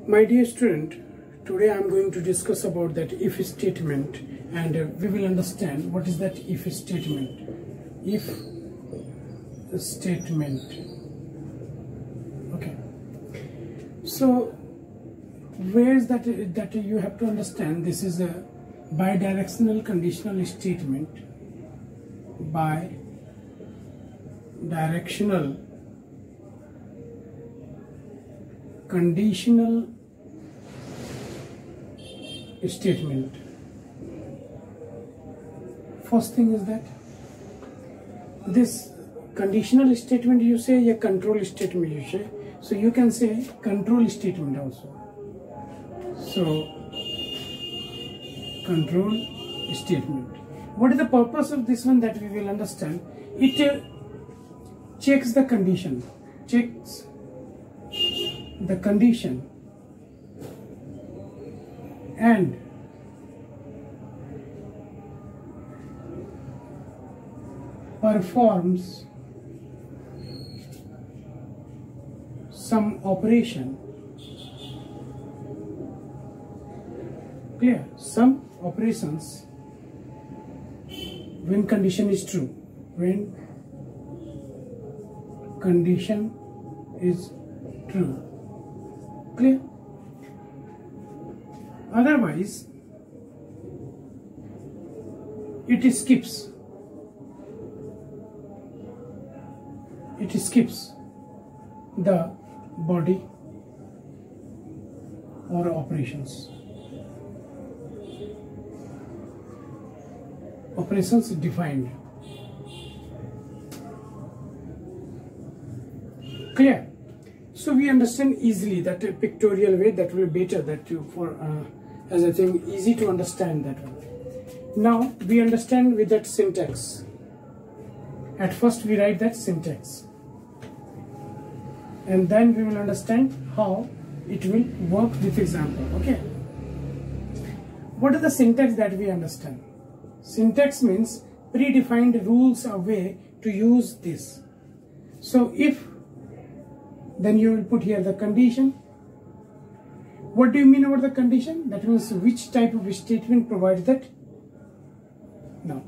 My dear student, today I am going to discuss about that if statement, and we will understand what is that if statement. If statement. Okay. So where is that you have to understand? This is a bidirectional conditional statement. Bidirectional conditional statement. First thing is that this conditional statement you say, a control statement you say, so you can say control statement also. So control statement. What is the purpose of this one that we will understand? It checks the condition, checks the condition and performs some operation. Clear? Some operations when condition is true. When condition is true. Clear? Otherwise, it skips the body or operations. Operations defined. Clear? So we understand easily that a pictorial way, that will be better, that you for as I think easy to understand that one. Now we understand with that syntax. At first we write that syntax, and then we will understand how it will work with example. Okay. What is the syntax that we understand? Syntax means predefined rules, a way to use this. So if, then you will put here the condition. What do you mean about the condition? That means which type of statement provides that. Now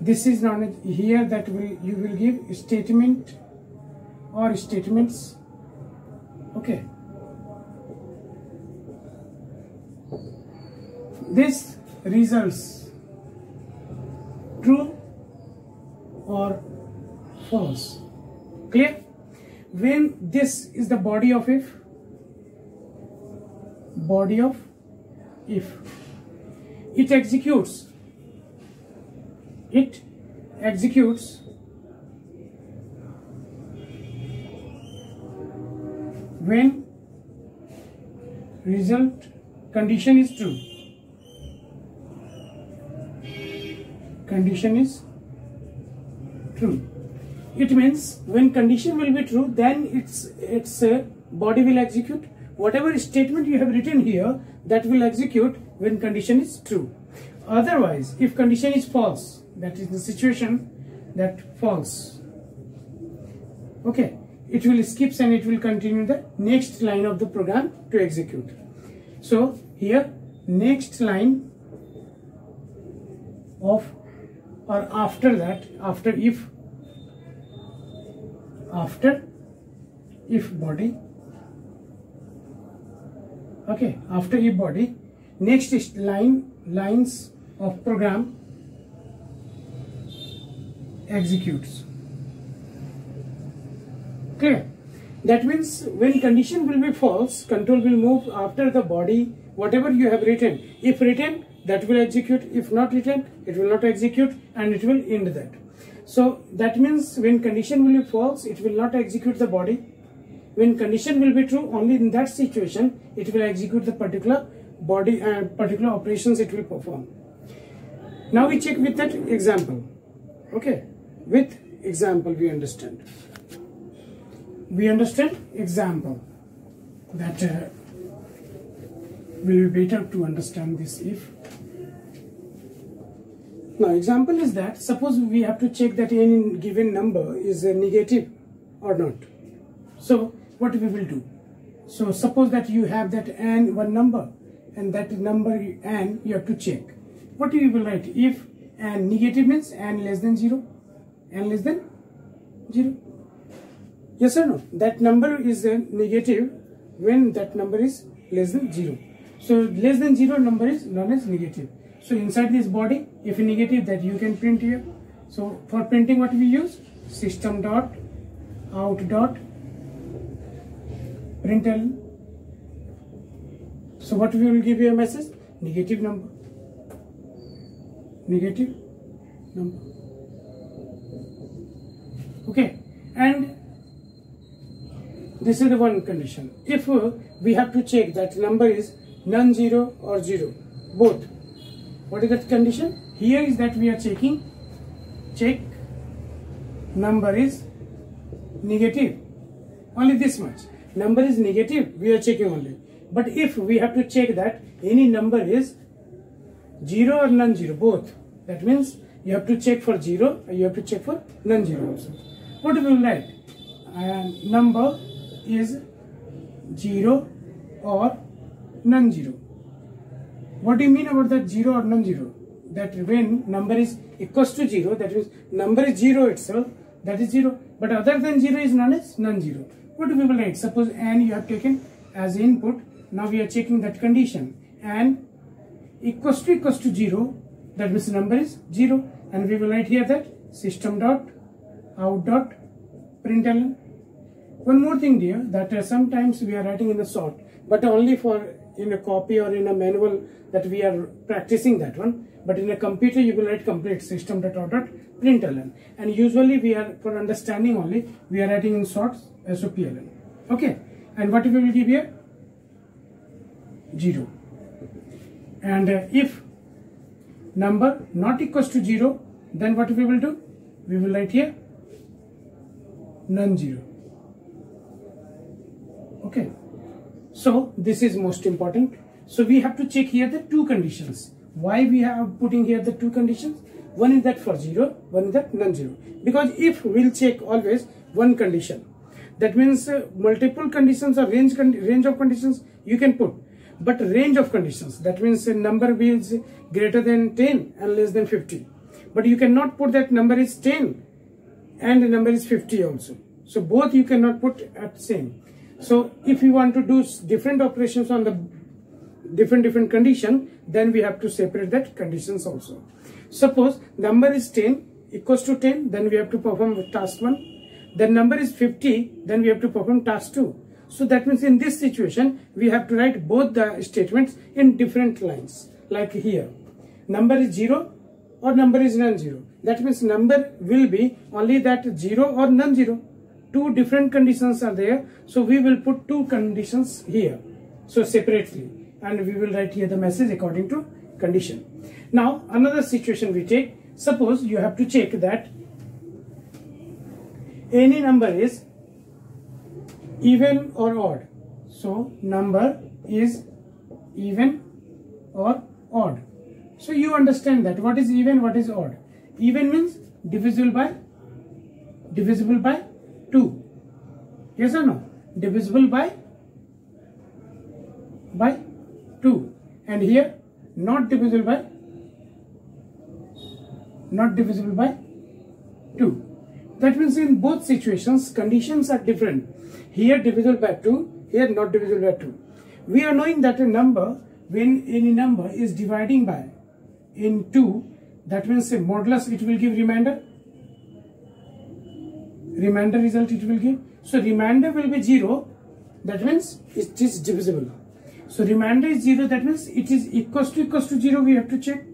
this is not here, that you will give statement or statements. Okay. This results true or false. Clear? When this is the body of if, it executes when result condition is true. Condition is true. It means when condition will be true, then its body will execute. Whatever statement you have written here, that will execute when condition is true. Otherwise, if condition is false, that is the situation that false. Okay, it will skip and it will continue the next line of the program to execute. So here next line of, or after that, after if body. Okay, after if body, next lines of program executes. Clear? That means when condition will be false, control will move after the body, whatever you have written. If written, that will execute. If not written, it will not execute, and it will end that. So that means when condition will be false, it will not execute the body. When condition will be true, only in that situation it will execute the particular body and particular operations it will perform. Now we check with that example. Okay, with example we understand. Example that will be better to understand this if. Now example is that suppose we have to check that any given number is a negative or not. So what we will do? So suppose that you have that n one number, and that number n you have to check. What you will write? If n negative means n less than 0, n less than 0. Yes or no? That number is negative when that number is less than 0. So less than 0 number is known as negative. So inside this body, if negative, that you can print here. So for printing, what we use? System dot out dot println. So what we will give you a message? Negative number. Negative number. Okay, and this is the one condition. If we have to check that number is non-zero or 0, both, what is that condition? Here is that we are checking, check number is negative, only this much. Number is negative, we are checking only. But if we have to check that any number is 0 or non-zero, both, that means you have to check for 0, you have to check for non-zero also. What we will write? Number is 0 or non-zero. What do you mean about that 0 or non-zero? That when number is equals to 0, that means number is 0 itself, that is 0. But other than 0 is known as non-zero. What do we will write? Suppose n you have taken as input. Now we are checking that condition. N equals to 0, that means number is 0. And we will write here that system dot out dot println. One more thing dear, that sometimes we are writing in the short, but only for in a copy or in a manual, that we are practicing that one. But in a computer you will write complete system dot out dot println. And usually we are, for understanding only, we are writing in short SOPLN. Okay, and what we will give here? 0. And if number not equals to 0, then what we will do? We will write here non-zero. Okay, so this is most important. So we have to check here the two conditions. Why we are putting here the two conditions? One is that for 0, one is that non-zero. Because if we'll check always one condition, that means multiple conditions or range of conditions you can put. But range of conditions, that means a number is greater than 10 and less than 50. But you cannot put that number is 10 and the number is 50 also. So both you cannot put at same. So if you want to do different operations on the different condition, then we have to separate that conditions also. Suppose number is 10 equals to 10, then we have to perform task 1. The number is 50, then we have to perform task 2. So that means in this situation, we have to write both the statements in different lines. Like here, number is 0 or number is non-zero. That means number will be only that 0 or non-zero. Two different conditions are there. So we will put two conditions here. So separately. And we will write here the message according to condition. Now another situation we take. Suppose you have to check that any number is even or odd. So number is even or odd. So you understand that what is even, what is odd. Even means divisible by 2. Yes or no? Divisible by 2. And here not divisible by 2. That means in both situations conditions are different. Here divisible by 2, here not divisible by 2. We are knowing that a number, when any number is dividing by in 2, that means a modulus, it will give remainder. Remainder result it will give. So remainder will be 0, that means it is divisible. So remainder is 0, that means it is equals to 0, we have to check.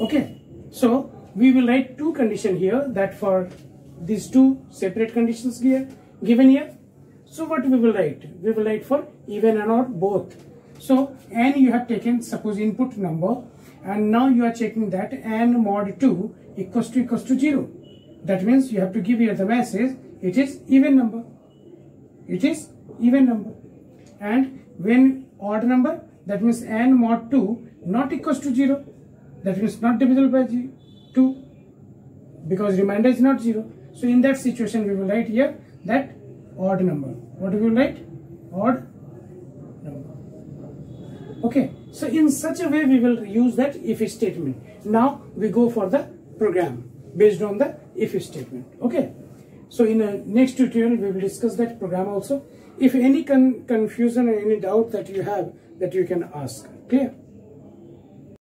Okay, so we will write two conditions here, that for these two separate conditions here given here. So what we will write? We will write for even and odd both. So n you have taken, suppose input number, and now you are checking that n mod 2 equals to 0. That means you have to give here the message, it is even number. It is even number. And when odd number, that means n mod 2 not equals to 0. That means not divisible by 2, because remainder is not 0. So in that situation we will write here that odd number. What we will write? Odd number. Okay, so in such a way we will use that if statement. Now we go for the program based on the if statement. Okay, so in a next tutorial we will discuss that program also. If any confusion or any doubt that you have, that you can ask. Clear?